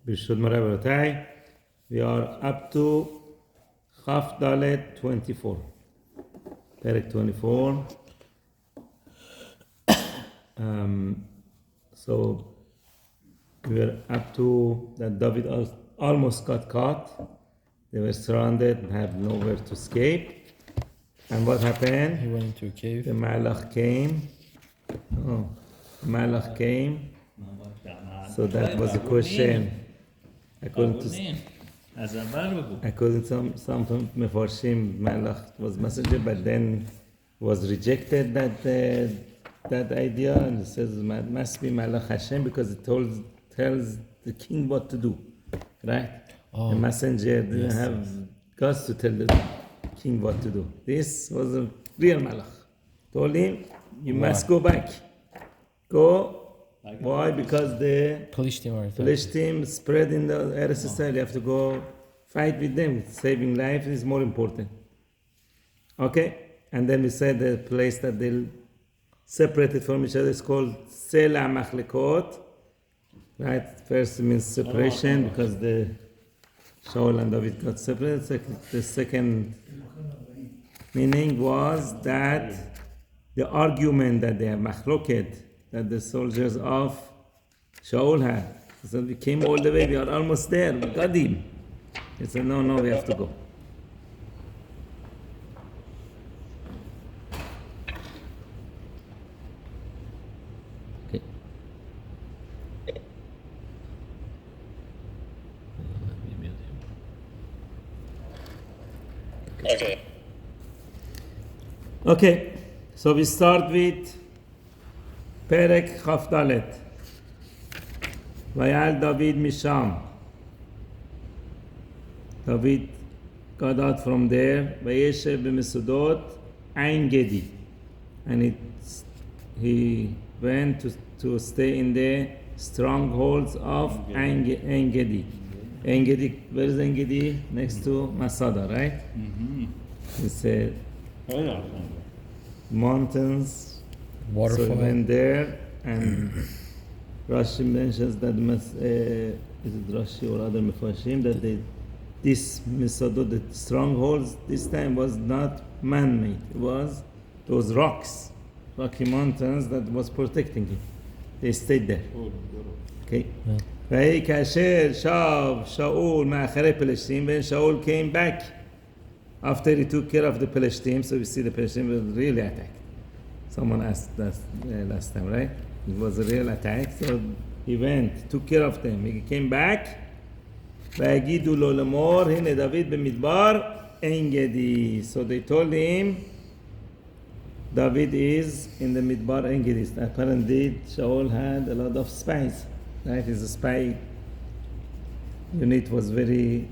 Bishud Marabatai. We are up to Chaf Dalet 24. Perek 24. So we were up to that David almost got caught. They were surrounded, had nowhere to escape. And what happened? He went into a cave. The Malach came. Oh, Malach came. So that was a question. According to some Mefarshim, Malach was messenger, but then was rejected that idea, and it says it must be Malach Hashem because it tells the king what to do, right? The messenger didn't have guts to tell the king what to do. This was a real Malach. Told him, you must go back. Go. Why? Because the Palestine spread in the Eretz Israel. You have to go fight with them. Saving life is more important. Okay? And then we said the place that they separated from each other is called Sela Machlekot. Right? First it means separation because the Shaul and David got separated. The second meaning was that the argument that they have machloket, that the soldiers of Shaul had. So we came all the way, we are almost there, we got him. He said, no, we have to go. Okay, so we start with Perek Chaf Dalet. Vayal David Misham. David got out from there. Vayeshev b'Mesudot Ein Gedi. And he went to stay in the strongholds of Ein Gedi. Ein Gedi, where is Ein Gedi? Next to Masada, right? It's a mountains. Waterfall. So he went there, and Rashi mentions that is it Rashi or other Mefarshim that this Misadot, the strongholds, this time was not man-made. It was those rocky mountains that was protecting him. They stayed there. Okay. When Shaul came back after he took care of the Palestinians, so we see the Palestinians were really attacked. Someone asked that last time, right? It was a real attack. So he went, took care of them. He came back. So they told him, David is in the Midbar Ein Gedi. Apparently, Shaul had a lot of spies. Right? His spy unit was very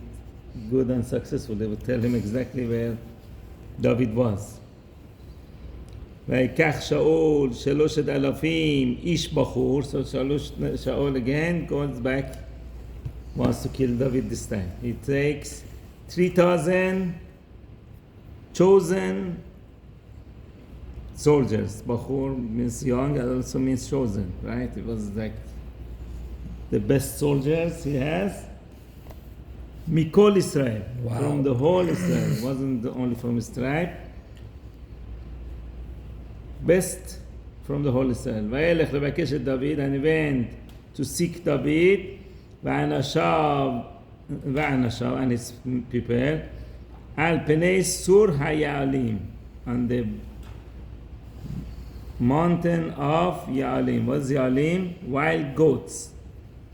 good and successful. They would tell him exactly where David was. ויקח שאול 3,000 איש בחור, so Shaul again goes back, wants to kill David this time. He takes 3,000 chosen soldiers. Bachur means young, and also means chosen, right? It was like the best soldiers he has. Mikol Israel, from the whole Israel. It wasn't only from his tribe. Best from the whole Israel. וילך לבקש את דוד, and he went to seek David, ואנשיו and his people, על פני סור היעלים, on the mountain of Ya'alim. What's Ya'alim? Wild goats.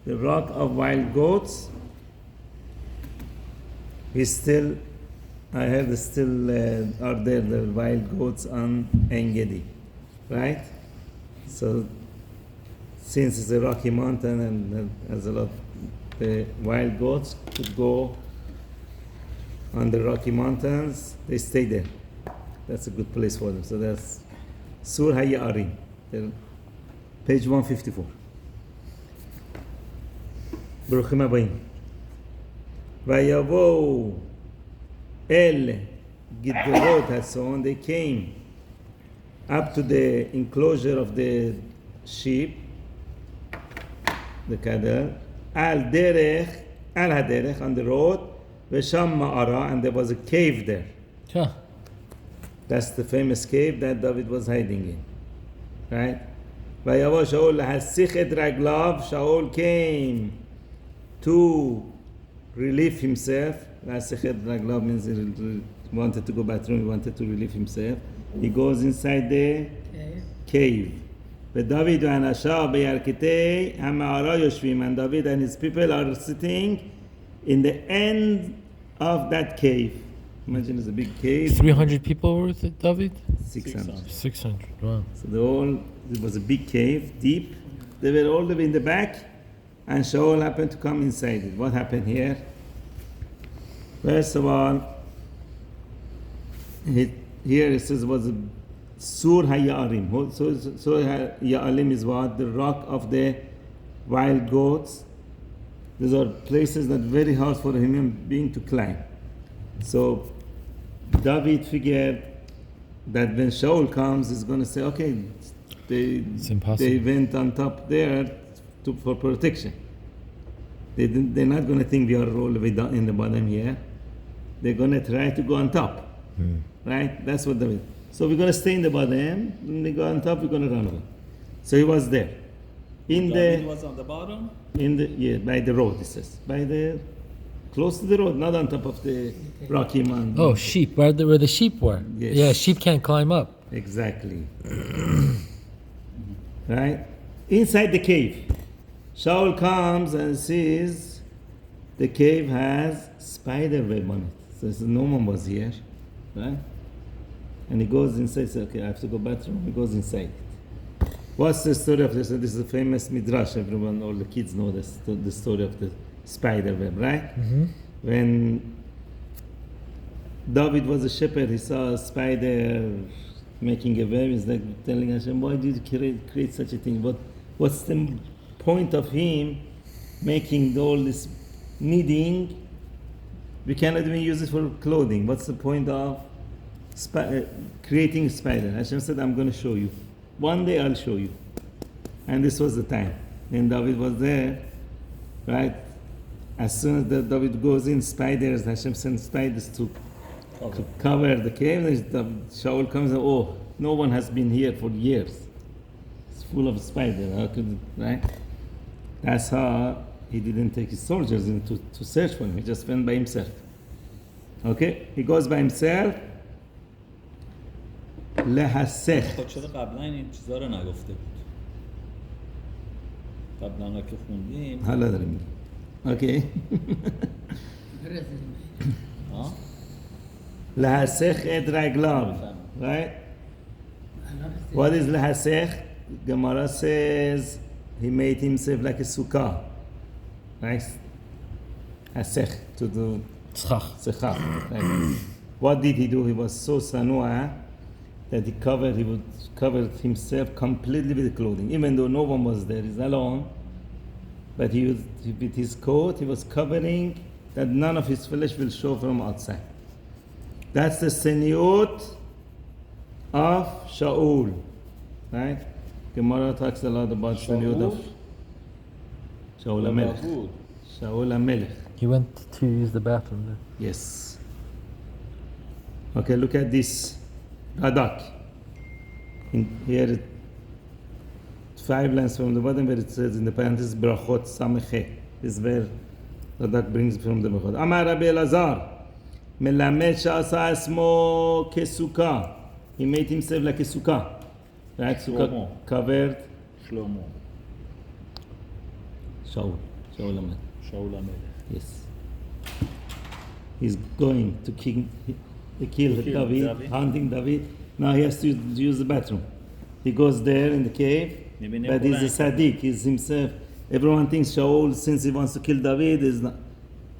The rock of wild goats. I heard still are there the wild goats on Ein Gedi. Right? So, since it's a rocky mountain and has a lot, the wild goats could go on the rocky mountains, they stay there. That's a good place for them. So that's Sur HaYa'arim, page 154. ברוכים הבאים. ויבואו אל גדרות הצאן, they came up to the enclosure of the sheep, the cattle, al haderech, on the road, v'sham ma'ara, and there was a cave there. Huh. That's the famous cave that David was hiding in, right? Vayavo Shaul lahasich et raglav. Shaul came to relieve himself. Lahasich et raglav means he wanted to go bathroom. He wanted to relieve himself. He goes inside the cave. David and Asha beyarkitei hama'ara yoshvim, and David and his people are sitting in the end of that cave. Imagine it's a big cave. 300 people were with it, David? 600. 600, wow. So it was a big cave, deep. They were all the way in the back, and Shaul happened to come inside it. What happened here? First of all, here it says was a Sur HaYa'arim. Sur HaYa'arim is what? The rock of the wild goats. These are places that are very hard for a human being to climb. So David figured that when Shaul comes, he's going to say, okay, they went on top there for protection. They're not going to think we are all the way down in the bottom here. They're going to try to go on top. Right? That's what David. So we're going to stay in the bottom. When they go on top, we're going to run away. So he was there. David was on the bottom? By the road, it says. Close to the road, not on top of the rocky mountain. Oh, sheep, where the sheep were. Yes. Yeah, sheep can't climb up. Exactly. Right? Inside the cave, Shaul comes and sees the cave has spider web on it. So no one was here. Right? And he goes inside, says, okay, I have to go bathroom. He goes inside. What's the story of this? This is a famous midrash. Everyone, all the kids know this, the story of the spider web, right? When David was a shepherd, he saw a spider making a web. He's like telling Hashem, why did you create such a thing? What's the point of him making all this knitting? We cannot even use it for clothing. What's the point of creating a spider? Hashem said, I'm going to show you. One day I'll show you. And this was the time. And David was there, right? As soon as David goes in, spiders, Hashem sends spiders to cover the cave. Shaul comes and, oh, no one has been here for years. It's full of spiders. How could, right? That's how he didn't take his soldiers in to search for him. He just went by himself. Okay? He goes by himself. لحسخ. خب چرا قبلا این چیزا رو نگفته بود؟ قبلا که خوندیم حالا داریم میگیم. اوکی. لحسخ ات رگلام. Right? What is لحسخ? Gemara says he made himself like a sukkah. Right? Hasech, to do tzchach. Right? What did he do? He was so sanua that he would cover himself completely with clothing, even though no one was there. He's alone, but with his coat, he was covering that none of his flesh will show from outside. That's the seniut of Shaul, right? Gemara talks a lot about seniut of Shaul HaMelech. Shaul HaMelech. He went to use the bathroom there. Yes. Okay, look at this. Radak. Here, 5 lines from the bottom where it says in the parenthesis, Brachot Sameche. This is where Radak brings from the Brachot. Amar Rabbi Elazar, Melamed Sha'asa Esmo Kesuka. He made himself like a sukkah. Right? Sukkah covered. Shlomo. Shaul HaMelech. Yes. He's going to kill David, hunting David. Now he has to use the bathroom. He goes there in the cave, but he's a Sadiq. He's himself. Everyone thinks Shaul, since he wants to kill David, is not.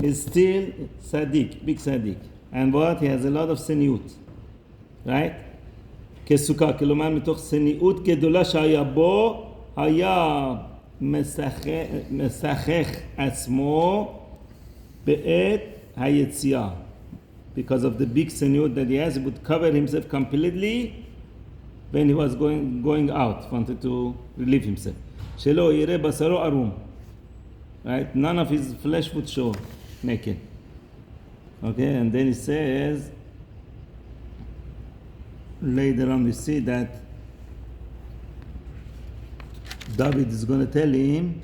He's still Sadiq, big Sadiq. And what? He has a lot of seniut. Right? כסוכה, כלומר מתוך סניעות גדולה שהיה בו, היה משחך עצמו בעת היציאה. Because of the big seniut that he has, he would cover himself completely when he was going out, wanted to relieve himself. שלא יראה בשרו ערום. right? None of his flesh would show naked. Okay, and then he says, later on we see that David is going to tell him,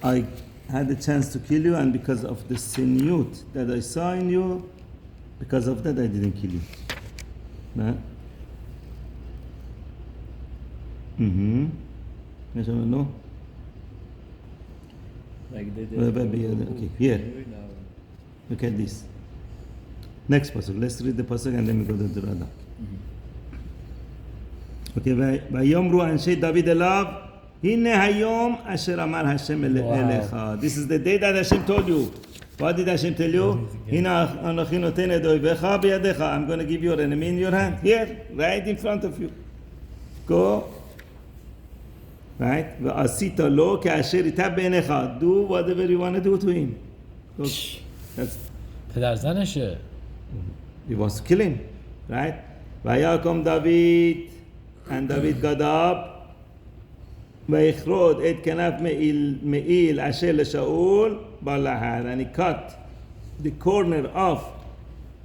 I had a chance to kill you, and because of the sinute that I saw in you, because of that I didn't kill you. No? No? Like they Okay, here. Look at this. Next pasuk. Let's read the pasuk and then we go to the Radak. Okay, ויאמרו אנשי דוד אליו, הנה היום אשר אמר השם אליך. This is the day that Hashem told you. What did Hashem tell you? הנה אנוכי נותן את אויביך בידיך. I'm going to give your enemy in your hand. Here, right in front of you. Go. Right? ועשית לו כאשר ייטב בעיניך. Do whatever you want to do to him. Go. That's پدر زنشه. he wants to kill him. Right? ויקום דוד, and David got up, ויכרות את כנף מעיל אשר לשאול בלהר, and he cut the corner of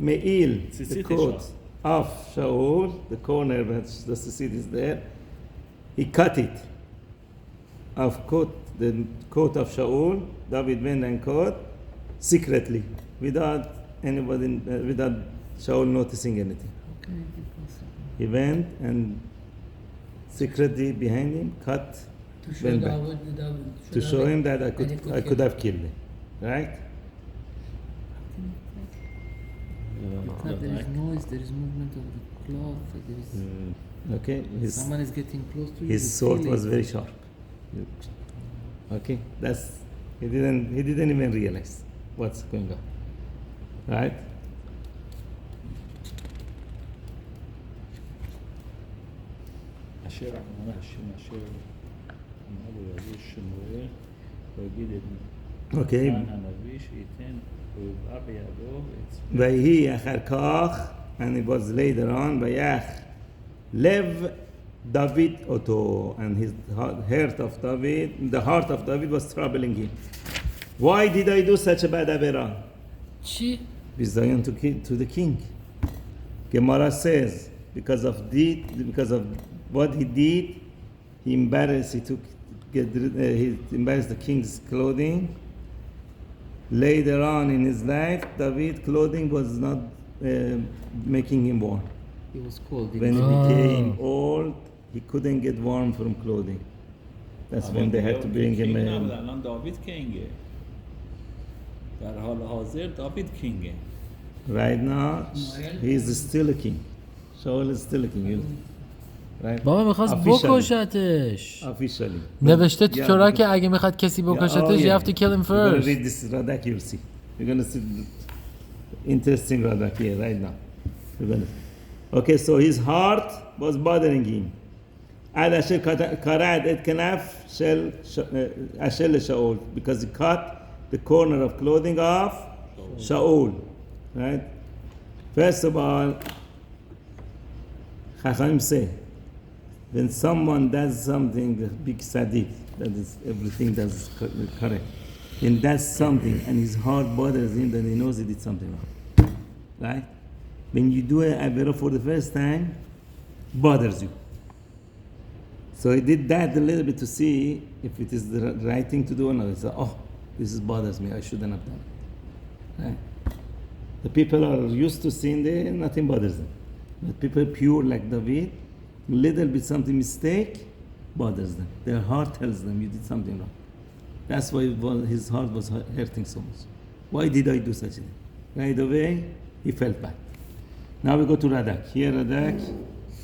מעיל, the coat of Shaul, the corner that the tzitzit is there, he cut it of the coat of Shaul. David went and cut secretly, without anybody, without Shaul noticing anything. He went and secretly behind him cut, went back to show him that I could have killed him, right? There is noise, there is movement of the cloth, there is Okay, someone is getting close to you. his you sword feel was it. very sharp. Okay, that's he didn't even realize what's going on, right? אשר אמר השם אשר אמר לו יבוא שמואל ויגיד את Okay. נתן הנביא שייתן אויבה בידו ואת ויהי אחר כך, and it was later on, ויח לב David אותו, and his heart of David, the heart of David was troubling him. Why did I do such a bad avera? چی؟ Bizayon to the king. Gemara says, because of what he did, he embarrassed the king's clothing. Later on in his life, David's clothing was not making him warm. He was cold. When he became old, he couldn't get warm from clothing. That's when they had to bring him in. الان داوید کینگه در حال حاضر داوید کینگه Right now, he is still a king. Shaul is still a king. Right? بابا میخواست Officially. بکشتش. Officially. نوشته تو Yeah, تورا because- که اگه میخواد کسی بکشتش you have to kill him You're going to first. read this Radak, you'll see. You're going to see interesting Radak here right now. You're gonna. Okay, so his heart was bothering him. עד אשר קרע את כנף של אשר לשאול, because he cut the corner of clothing of Shaul. Right? First of all, Chachamim say, when someone does something, a big tzaddik, that is everything that's correct, and does something and his heart bothers him, then he knows he did something wrong. Right? When you do a avera for the first time, bothers you. So he did that a little bit to see if it is the right thing to do or not. He said, oh, this bothers me, I shouldn't have done it. Right? The people are used to sin there, nothing bothers them. But people pure like David, little bit something mistake bothers them. Their heart tells them you did something wrong. That's why his heart was hurting so much. Why did I do such a thing? Right away, he felt bad. Now we go to Radak. Here Radak,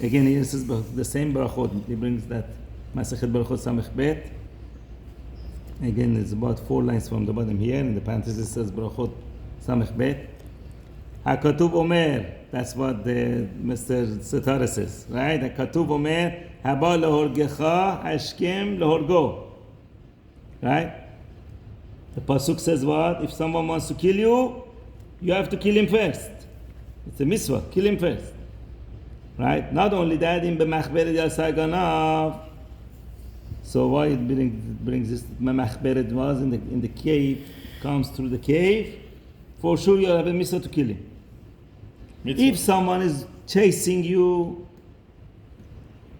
again he says the same brachot. He brings that Masechet Brachot Samech Bet. Again, it's about 4 lines from the bottom here. In the parenthesis says Brachot Samech Bet. HaKatuv Omer, that's what Mr. Setara says, right? HaKatuv Omer, Haba lehorgecha, Hashkem lehorgo. Right? The Pasuk says what? If someone wants to kill you, you have to kill him first. It's a mitzvah, kill him first. Right? Not only that, in B'machberet Yasaganav, So why it brings this? Machberet was in the cave, comes through the cave. For sure, you have a mitzvah to kill him. If someone is chasing you,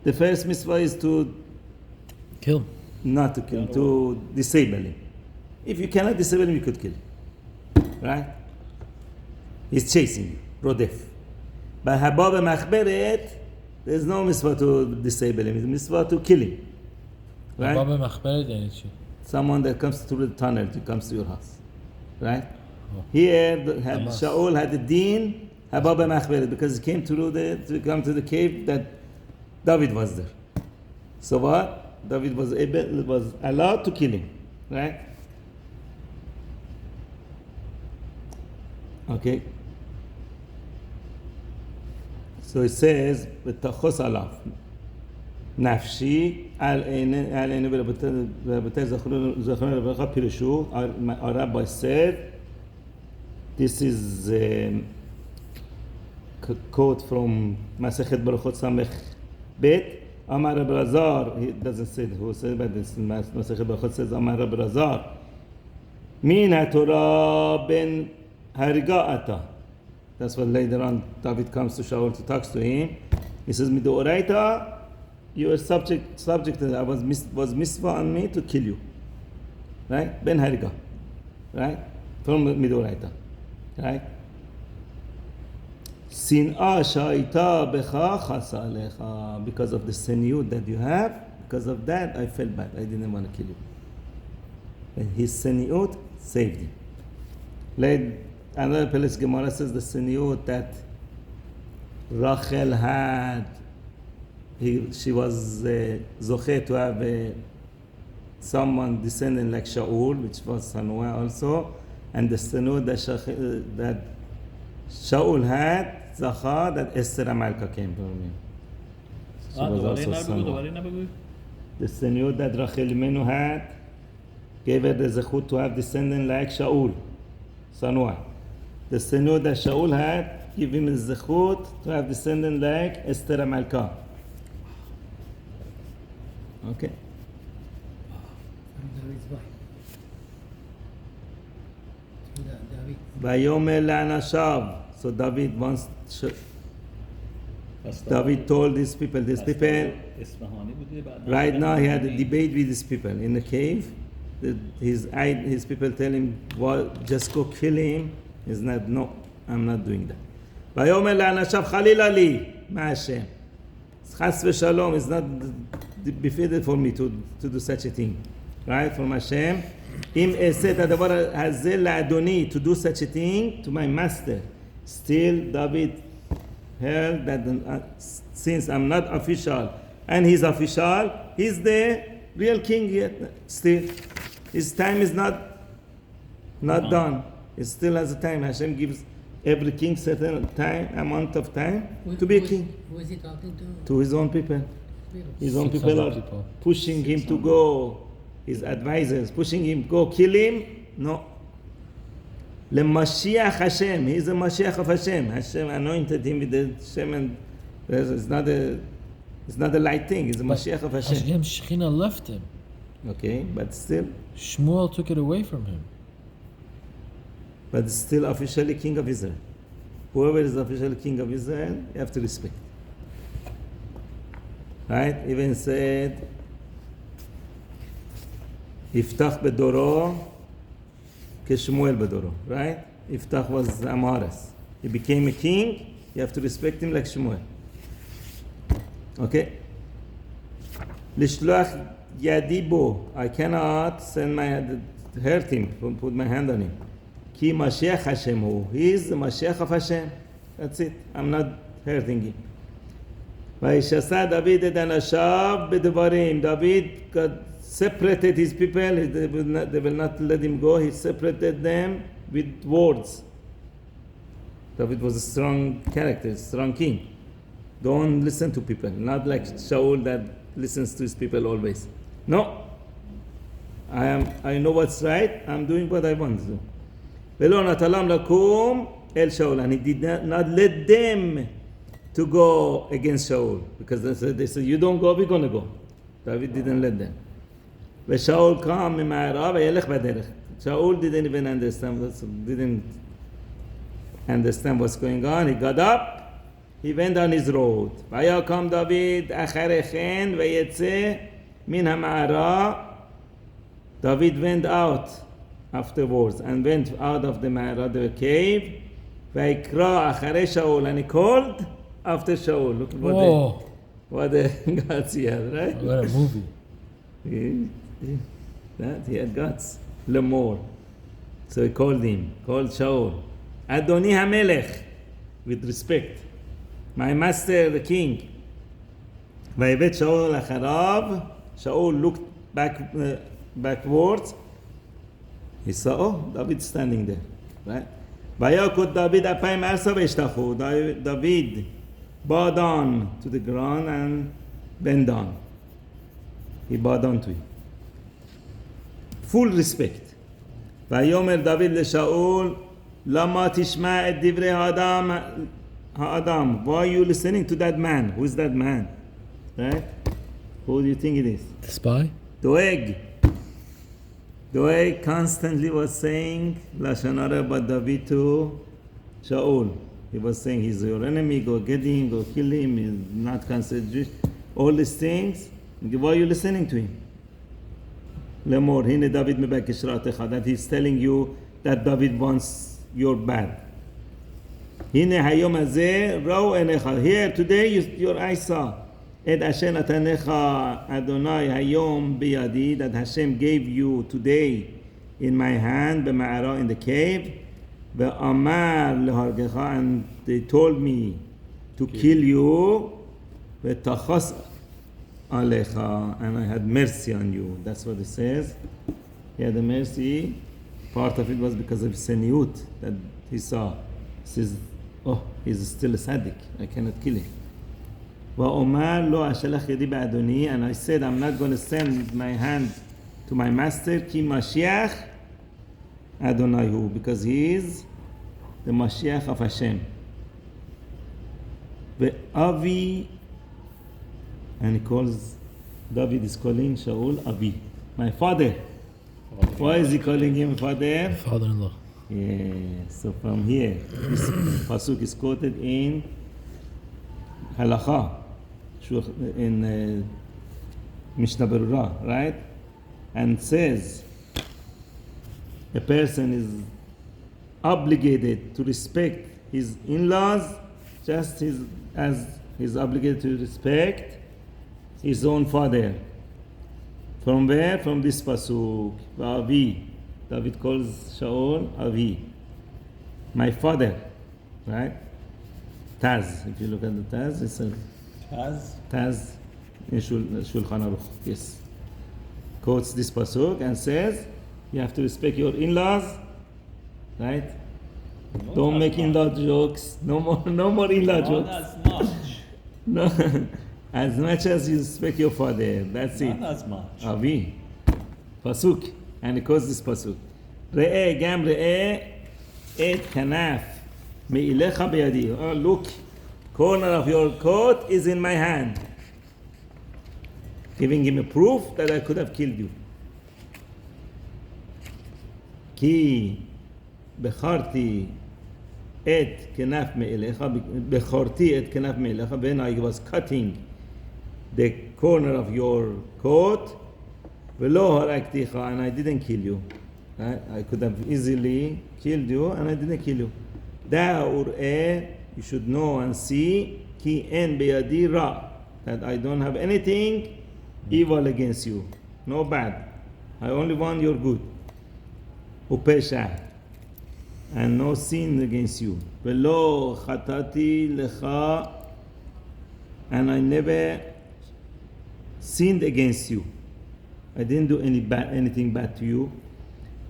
the first mitzvah is to Kill. not to kill him, to disable him. If you cannot disable him, you could kill him. Right? He's chasing you, rodef. By habab machberet, there's no mitzvah to disable him. It's mitzvah to kill him. Right? باب مخبرت یعنی چی؟ Someone that comes through the tunnel, to comes to your house. Right? Here, Shaul had the deen, habab machberet, because he came to come to the cave that David was there. So what? David was allowed to kill him. Right? Okay. So it says, "V'tachos alav nafshi al einu v'rabotei zachron v'lecha pirishu." Our rabbi said, this is a quote from Masechet Berachot Samech Bet. Amar Rabbi Lazar, he doesn't say who said, but this Masechet Berachot says, Amar Rabbi Lazar, min haTorah ben hariga ata. That's what later on David comes to Shaul to talk to him. He says, Midoraita, you are subject to that. Was mitzvah on me to kill you. Right? Ben hariga. Right? From Midoraita. Right? Sin'a sha'ita becha chasa alecha. Because of the seniut that you have, because of that, I felt bad. I didn't want to kill you. And his seniut saved him. Another place Gemara says the seniut that Rachel had, she was zoche to have someone descending like Shaul, which was Sanua also, and the seniut that Shaul had, Zacha, that Esther Amalka came from him. She was also Sanua. The seniut that Rachel Imenu had gave her the zechut to have descendant like Shaul, Sanua. The seniut that Shaul had gave him the zechut to have descendant like Esther Amalka. Okay. Vayomer le'anashav. So David wants. David told these people. Right now he had a debate with these people in the cave. His people tell him, well, just go kill him. He's not, no, I'm not doing that. Vayomer le'anashav chalila li ma'ashem. Chas v'shalom is not befitted for me to do such a thing. Right? From Hashem. Im eset hadavar hazeh la'adoni, to do such a thing to my master. Still, David held that since I'm not official and he's official, he's the real king yet. Still, his time is not done. He still has a time. Hashem gives every king certain time, amount of time to be a king. Who is he talking to? To his own people. His own people are pushing him to go. His advisors pushing him, go kill him. No. LeMashiach Hashem. He is the Mashiach of Hashem. Hashem anointed him with the Shem, and it's not a light thing. It's the Mashiach of Hashem. Hashem Shechina left him. Okay, but still. Shemuel took it away from him. But still officially king of Israel. Whoever is officially king of Israel, you have to respect. Right? Even said, Yiftach bedoro k'Shmuel bedoro. Right? Yiftach was Amaras. He became a king, you have to respect him like Shemuel. Okay? Lishloach yadi bo. I cannot send my hand, hurt him, put my hand on him. Ki Mashiach Hashem hu. He is the Mashiach of Hashem. That's it. I'm not hurting him. Vayishasa David et anashav b'devarim. David got separated his people. They will not let him go. He separated them with words. David was a strong character, strong king. Don't listen to people. Not like Shaul that listens to his people always. No. I know what's right. I'm doing what I want to do. Velo natalam lakum el Shaul, and he did not let them to go against Shaul, because they said you don't go, we're going to go. David didn't let them. ושאול קם ממערה וילך בדרך. Shaul didn't even didn't understand what's going on. He got up, he went on his road. ויקם דוד אחרי כן ויצא מן המערה. David went out afterwards and went out of the Ma'ara, the cave. ויקרא אחרי Shaul, and he called after Shaul. Look what the guts he had, right? What a movie. He had guts. Lemor. So he called Shaul. Adoni HaMelech, with respect. My master, the king. ויבט שאול אחריו. Shaul looked backwards. He saw, oh, David standing there, right? ויקוד דוד אפיים ארצה וישתחו. David bowed down to the ground and bent down. He bowed down to him. Full respect. ויאמר דוד לשאול, למה תשמע את דברי האדם? Why are you listening to that man? Who is that man? Right? Who do you think it is? The spy? Doeg constantly was saying Lashon Hara about David to Shaul. He was saying he's your enemy, go get him, go kill him, he's not considered Jewish. All these things. Why are you listening to him? Lemor, hine David mebakesh ra'atecha, that he's telling you that David wants your bad. Hine hayom hazeh ra'u enecha. Here today your eyes saw. Et Hashem atanecha Adonai hayom biyadi, that Hashem gave you today in my hand, b'ma'ara, in the cave. Ve'amar lehargecha, and they told me to kill you. Ve'tachas alecha, and I had mercy on you. That's what it says. He had the mercy. Part of it was because of seniut that he saw. He says, oh, he's still a tzaddik. I cannot kill him. وَأُمَرْ لَوْ أَشَلَخْ يَدِي بَأَدُونِي, and I said, I'm not going to send my hand to my master, ki Mashiach Adonaihu, because he is the Mashiach of Hashem. Avi, and he calls, David is calling Shaul Avi, my father. Why is he calling him father? Father-in-law. Yeah, so from here, this pasuk is quoted in Halacha, in Mishnah Berurah, right? And says a person is obligated to respect his in-laws just as he's obligated to respect his own father. From where? From this pasuk, Avi. David calls Shaul Avi, my father, right? Taz. If you look at the Taz, it says Taz in Shulchan Aruch. Yes, quotes this pasuk and says you have to respect your in-laws, right? Don't make in-law jokes. No more in-law jokes. Not as much. No, as much as you respect your father. That's it. Not as much. Avi, pasuk, and he quotes this pasuk. Re'eh gam re'eh et kanaf me'ilecha beyadi. Oh, look, corner of your coat is in my hand. Giving him a proof that I could have killed you. Ki becharti et kanaf me'ilecha, becharti et kanaf me'ilecha, when I was cutting the corner of your coat, v'lo harakticha, and I didn't kill you. I could have easily killed you, and I didn't kill you. Da ur'eh, you should know and see, ki en beyadi ra, that I don't have anything evil against you, no bad. I only want your good. Upesha, and no sin against you. V'lo chatati lecha, and I never sinned against you. I didn't do anything bad to you.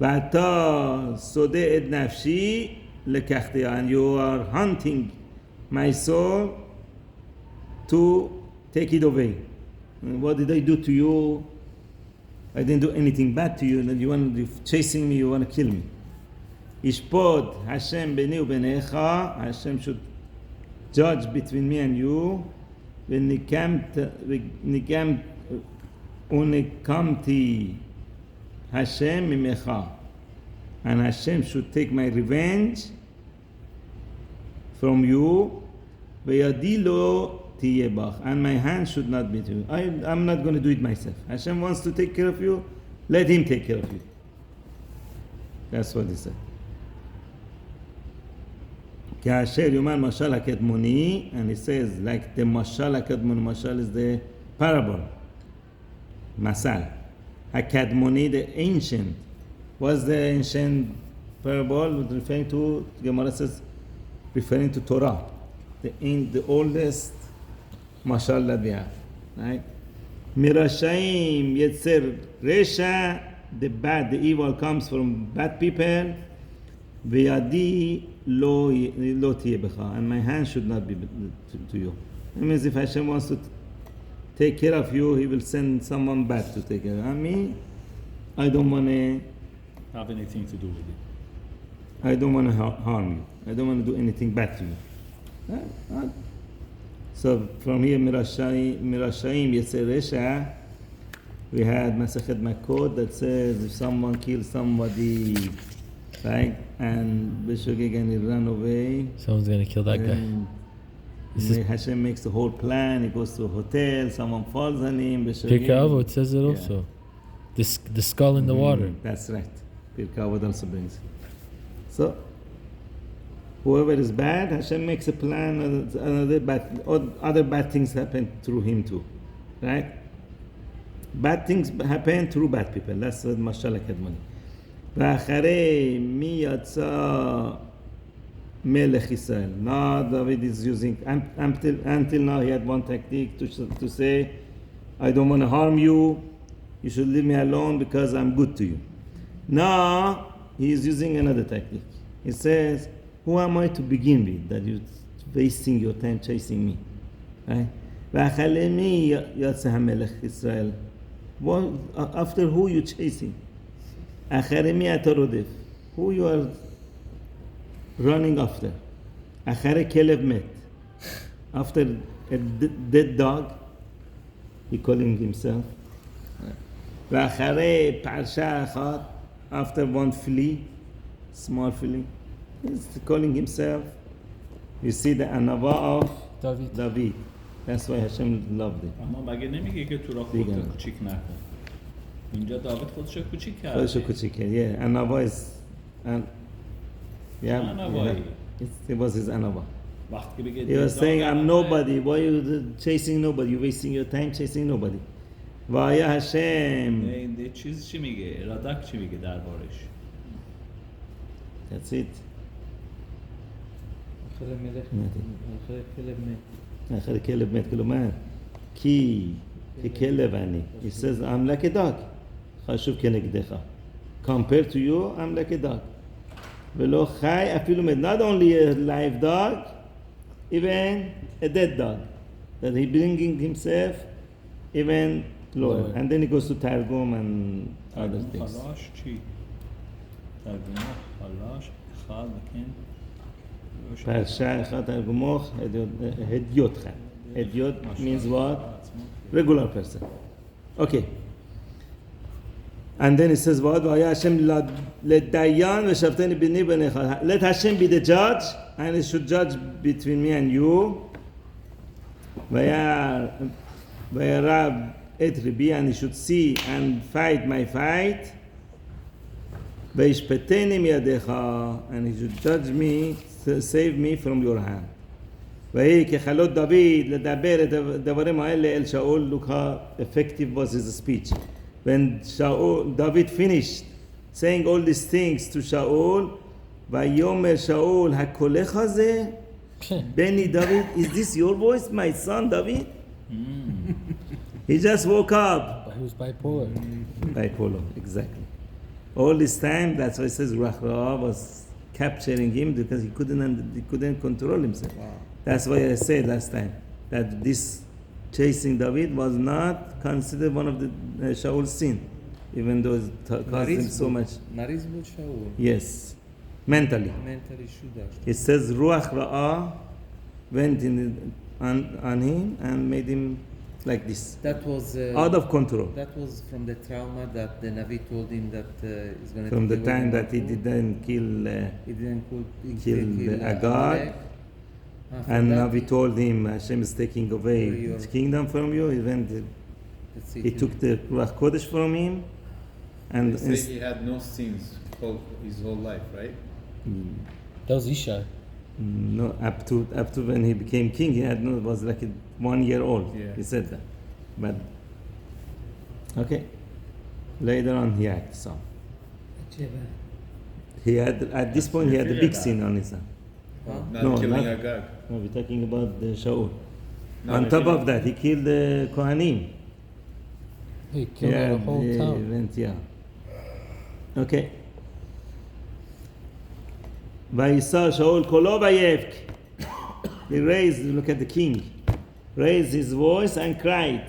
ואתה סודה את נפשי לקחתי, and you are hunting my soul to take it away. And what did I do to you? I didn't do anything bad to you, and you want to chasing me, you want to kill me. ישפוט השם ביני וביניך, Hashem should judge between me and you. ונקמתי Hashem mimecha. And Hashem should take my revenge from you. V'yadi lo tiyeh bach. And my hand should not be to you. I'm not going to do it myself. Hashem wants to take care of you. Let him take care of you. That's what he said. כאשר יאמר משל הקדמוני, and he says like the משל הקדמוני, משל is the parable, משל. הקדמוני, the ancient. What's the ancient parable referring to? Gemara says, referring to Torah, the oldest משל that we have, right? מרשעים יצר רשע, the bad, the evil comes from bad people. וידי לא תהיה בך, and my hand should not be to you. It means if Hashem wants to take care of you, he will send someone bad to take care of you. And me, I don't want to have anything to do with it. I don't want to harm you. I don't want to do anything bad to you. So from here, Mirashayim Yetzer Resha, we had Masachet Makot that says if someone kills somebody, right, and Beshogeg and he ran away, Someone's going to kill that guy. and Hashem makes the whole plan. He goes to a hotel, someone falls on him. Pirkei Avot says it also. The skull in the water. That's right. Pirkei Avot also brings it. So, whoever is bad, Hashem makes a plan. Other bad things happen through him too, right? Bad things happen through bad people. That's what Mashal HaKadmoni. ואחרי מי יצא מלך ישראל. Now David is using, until now he had one technique to say, I don't want to harm you, you should leave me alone because I'm good to you. Now he is using another technique. He says, who am I to begin with that you're wasting your time chasing me? Right? ואחרי מי יצא המלך ישראל. After who you chasing? אחרי מי אתה רודף? Who you are running after? אחרי כלב מת. After a dead dog, he calling himself. ואחרי פרשה אחת, after one flea, small flea, he's calling himself. You see the anava of David. That's why Hashem loved it. اما مگه نمیگه که تو را خودت کوچیک نکن. اینجا داوید خودشو کوچیک کرد. خودشو کوچیک کرد. Yeah, anava is it was his anava. وقتی بگه He was saying, I'm nobody. Why are you chasing nobody? You're wasting your time chasing nobody. وَيَا Hashem. این چیز چی میگه؟ رادک چی میگه دربارش؟ That's it. אחרי מלך, אחרי כלב מת. אחרי כלב מת, כלומר, כי ככלב אני. He says, I'm like a dog. חשוב כנגדך. Compared to you, I'm like a dog. ולא חי אפילו מת. Not only a live dog, even a dead dog. That he bringing himself even lower. And then he goes to Targum and other things. خلاش چی؟ ترگمه خلاش خال بکن پرشا اخوات ترگموخ هدیوت خد. Hediot means what? Regular person. Okay. And then it says what? Let Hashem be the judge, and he should judge between me and you. Vayarab et Rabbi, and he should see and fight my fight. Vayishpeteni miyadecha, and he should judge me, save me from your hand. ויהי ככלות דוד לדבר את הדברים האלה אל שאול. Look how effective was his speech. When David finished saying all these things to Shaul, ויאמר שאול הקולך הזה בני דוד, is this your voice, my son David? He just woke up. He was bipolar. Bipolar, exactly. All this time, that's why it says Ruach Ra was capturing him because he couldn't control himself. Wow. That's why I said last time that this chasing David was not considered one of the Shaul's sin, even though it caused him so much. מריז بود שאול. Yes, mentally. Mentally شو داشت. It says Ruach Ra'ah went on him and made him like this, That was out of control. That was from the trauma that the Navi told him that he's going to. From the time that he didn't kill he didn't kill Agag, Amalek. and that Navi told him Hashem is taking away his kingdom from you. He went. that's it. He took the Ruach Kodesh from him, and They say he had no sins his whole life, right? That was Ishai. no, up to when he became king, he had no, was like 1 year old. Yeah. He said that, but okay. Later on, he had some. He had at this point he had a big sin on his hand. Not No, killing not- Agag. No, we're talking about the Shaul. No, On the top killing- of that, he killed the Kohanim. He killed the whole the town. event, yeah. Okay. Vayisa Shaul kolo vayevk. He raised, look at the king, raised his voice and cried.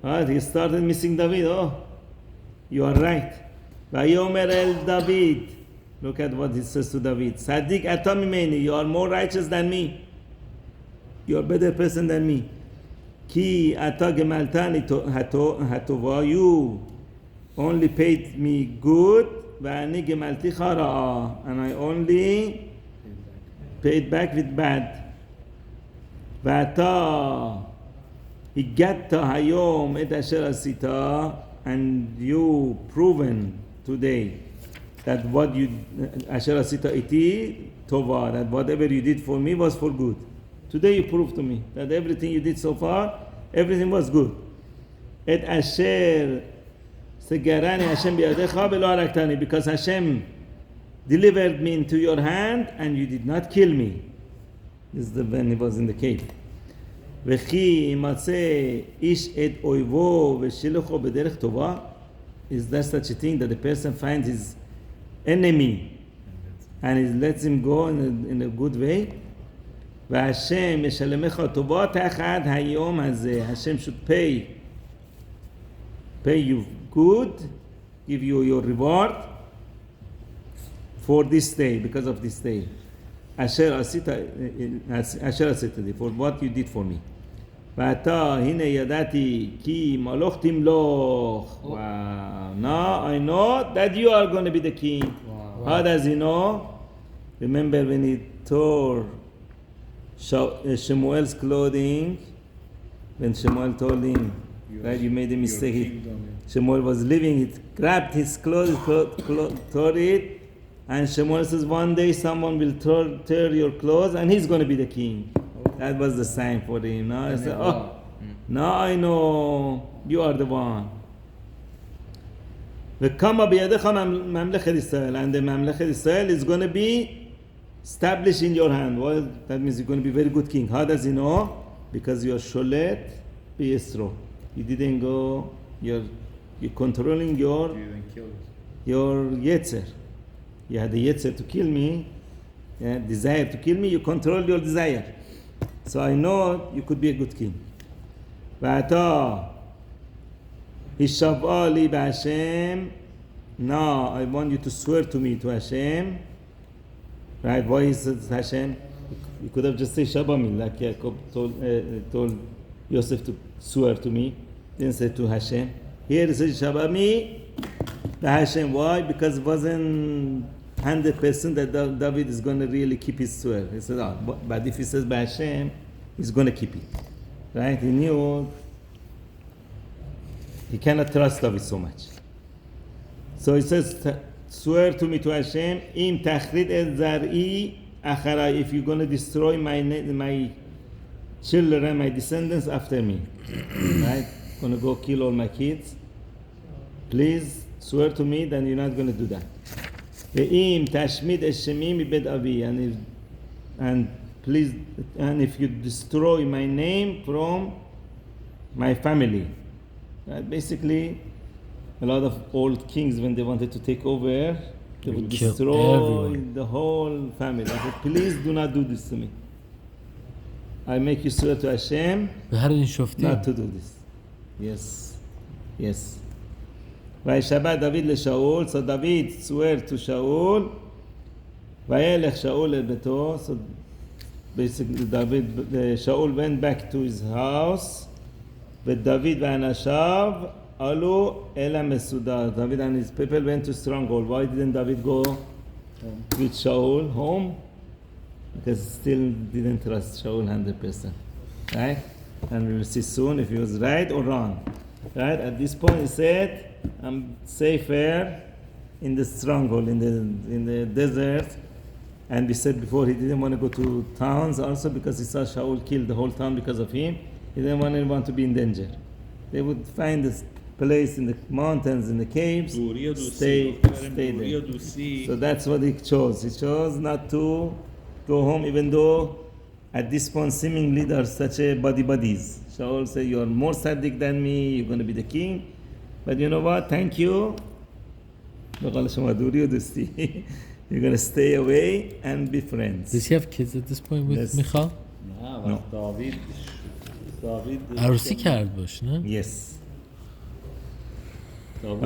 Right, he started missing David. Oh, you are right. Vayomer el David. Look at what he says to David. Sadiq ata mimeni. You are more righteous than me. You are a better person than me. Ki ata gemaltani hatova. You only paid me good. Va'ani gemalti chara'a. And I only paid back with bad. Va'ata higatta hayom et asher asita. And you proven today that what you asher asita iti tova, that whatever you did for me was for good. Today you proved to me that everything you did so far, everything was good. Et asher segarani Hashem biyadecha velo haraktani, because Hashem delivered me into your hand and you did not kill me. This is when he was in the cave. וכי ימצא איש את אויבו ושילחו בדרך טובה? Is there such a thing that the person finds his enemy and he lets him go in a good way? והשם ישלמך טובות אחד היום הזה. Hashem should pay you good, give you your reward for this day, because of this day. אשר עשית, for what you did for me. ועתה הנה ידעתי כי מלוך תמלוך. Wow. Now I know that you are going to be the king. Wow. How does he know? Remember when he tore Shemuel's clothing, when Shemuel told him, right, you made a mistake. Shemuel was leaving, he grabbed his clothes, tore it, and Shemuel says, one day someone will tear your clothes and he's going to be the king. That was the sign for him. Now I said, oh, now I know you are the one. וכמה בידיך ממלכת ישראל, and the ממלכת ישראל is going to be established in your hand. Well, that means you're going to be a very good king. How does he know? Because you are sholet b'yisro. You didn't go, you're controlling your yetzer. You had the yetzer to kill me, desire to kill me, you control your desire. So I know you could be a good king. ועתה השבעה לי בהשם. Now I want you to swear to me, to Hashem. Right? Why is it Hashem? You could have just said Shabami, like Jacob told Yosef to swear to me. Didn't say to Hashem. Here it says Shabami to Hashem. Why? Because it wasn't 100% that David is going to really keep his swear. He said, oh, but if he says by Hashem, he's going to keep it. Right? He knew he cannot trust David so much. So he says, swear to me to Hashem, im tachrid el zar'i acharai, if you're going to destroy my children, my descendants after me. Right? Going to go kill all my kids. Please swear to me that you're not going to do that. ואם תשמיד את שמי מבית אבי, and please, and if you destroy my name from my family. Basically, a lot of old kings, when they wanted to take over, they would Kill destroy everyone. the whole family. I said, please do not do this to me. I make you swear to Hashem בהرن שופטים. not to do this. Yes, yes. וישבע דוד לשאול, so David swear to Shaul, וילך שאול אל ביתו, so basically Shaul went back to his house, ודוד ואנשיו עלו אל המסודר. David and his people went to stronghold. Why didn't David go with Shaul home? Because still didn't trust Shaul 100%. Right? And we will see soon if he was right or wrong. Right? At this point he said, I'm safer in the stronghold, in the desert. And we said before he didn't want to go to towns also because he saw Shaul kill the whole town because of him. He didn't want to be in danger. They would find this place in the mountains, in the caves, stay there. So that's what he chose. He chose not to go home, even though at this point seemingly they're such a buddies. Shaul said, you're more tzaddik than me, you're going to be the king. But you know what? Thank you. You're going to stay away and be friends. Does he have kids at this point with Yes. Michal? نه داوید عروسی کرد باش نه؟ Yes. داوید